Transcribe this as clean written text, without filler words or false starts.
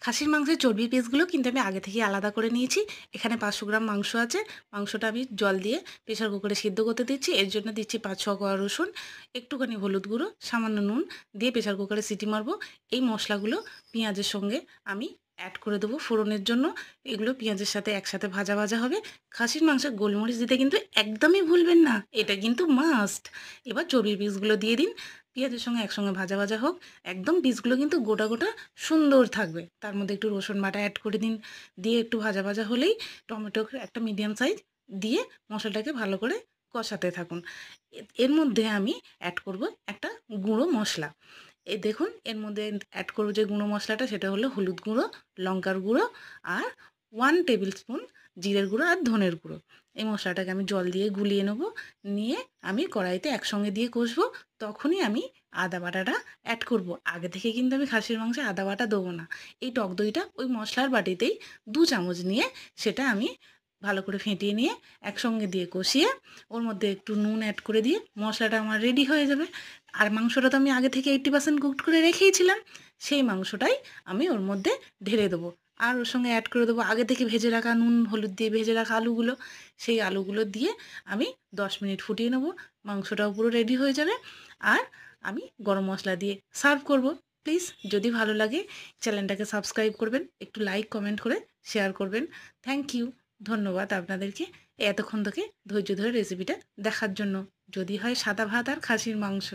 খাসির মাংসের চর্বির পিসগুলো কিন্তু আমি আগে থেকেই আলাদা করে নিয়েছি। এখানে 500 গ্রাম মাংস আছে। মাংসটা আমি জল দিয়ে প্রেসার কুকারে সিদ্ধ করতে দিচ্ছি। এর জন্য দিচ্ছি 5-6 কোয়া রসুন, একটুখানি হলুদ গুঁড়ো, সামান্য নুন দিয়ে প্রেসার কুকারে সিটি মারবো। এই মশলাগুলো পেঁয়াজের সঙ্গে আমি অ্যাড করে দেবো ফোড়নের জন্য। এগুলো পেঁয়াজের সাথে একসাথে ভাজা ভাজা হবে। খাসির মাংসে গোলমরিচ দিতে কিন্তু একদমই ভুলবেন না, এটা কিন্তু মাস্ট। এবার চর্বির পিসগুলো দিয়ে দিন। পেঁয়াজের সঙ্গে একসঙ্গে ভাজা ভাজা হোক। একদম পিসগুলো কিন্তু গোটা গোটা সুন্দর থাকবে। তার মধ্যে একটু রসুন বাটা অ্যাড করে দিন। দিয়ে একটু ভাজা ভাজা হলেই টমেটো একটা মিডিয়াম সাইজ দিয়ে মশলাটাকে ভালো করে কষাতে থাকুন। এর মধ্যে আমি অ্যাড করব একটা গুঁড়ো মশলা। এই দেখুন, এর মধ্যে অ্যাড করব যে গুঁড়ো মশলাটা, সেটা হলো হলুদ গুঁড়ো, লঙ্কার গুঁড়ো আর 1 টেবিল স্পুন জিরের গুঁড়ো আর ধনের গুঁড়ো। এই মশলাটাকে আমি জল দিয়ে গুলিয়ে নেব। নিয়ে আমি কড়াইতে একসঙ্গে দিয়ে কষবো। তখনই আমি আদা বাটাটা অ্যাড করব। আগে থেকে কিন্তু আমি খাসির মাংসে আদা বাটা দেবো না। এই টক দইটা ওই মশলার বাটিতেই 2 চামচ নিয়ে সেটা আমি ভালো করে ফেটিয়ে নিয়ে একসঙ্গে দিয়ে কষিয়ে ওর মধ্যে একটু নুন অ্যাড করে দিয়ে মশলাটা আমার রেডি হয়ে যাবে। আর মাংসটা তো আমি আগে থেকে 80% কুকড করে রেখেইছিলাম। সেই মাংসটাই আমি ওর মধ্যে ঢেলে দেবো। আর ওর সঙ্গে অ্যাড করে দেবো আগে থেকে ভেজে রাখা, নুন হলুদ দিয়ে ভেজে রাখা আলুগুলো। সেই আলুগুলো দিয়ে আমি 10 মিনিট ফুটিয়ে নেব। মাংসটাও পুরো রেডি হয়ে যাবে। আর আমি গরম মশলা দিয়ে সার্ভ করব। প্লিজ যদি ভালো লাগে চ্যানেলটাকে সাবস্ক্রাইব করবেন, একটু লাইক কমেন্ট করে শেয়ার করবেন। থ্যাংক ইউ, ধন্যবাদ আপনাদেরকে এতক্ষণ থেকে ধৈর্য ধরে রেসিপিটা দেখার জন্য। যদি হয় সাদা ভাত আর খাসির মাংস।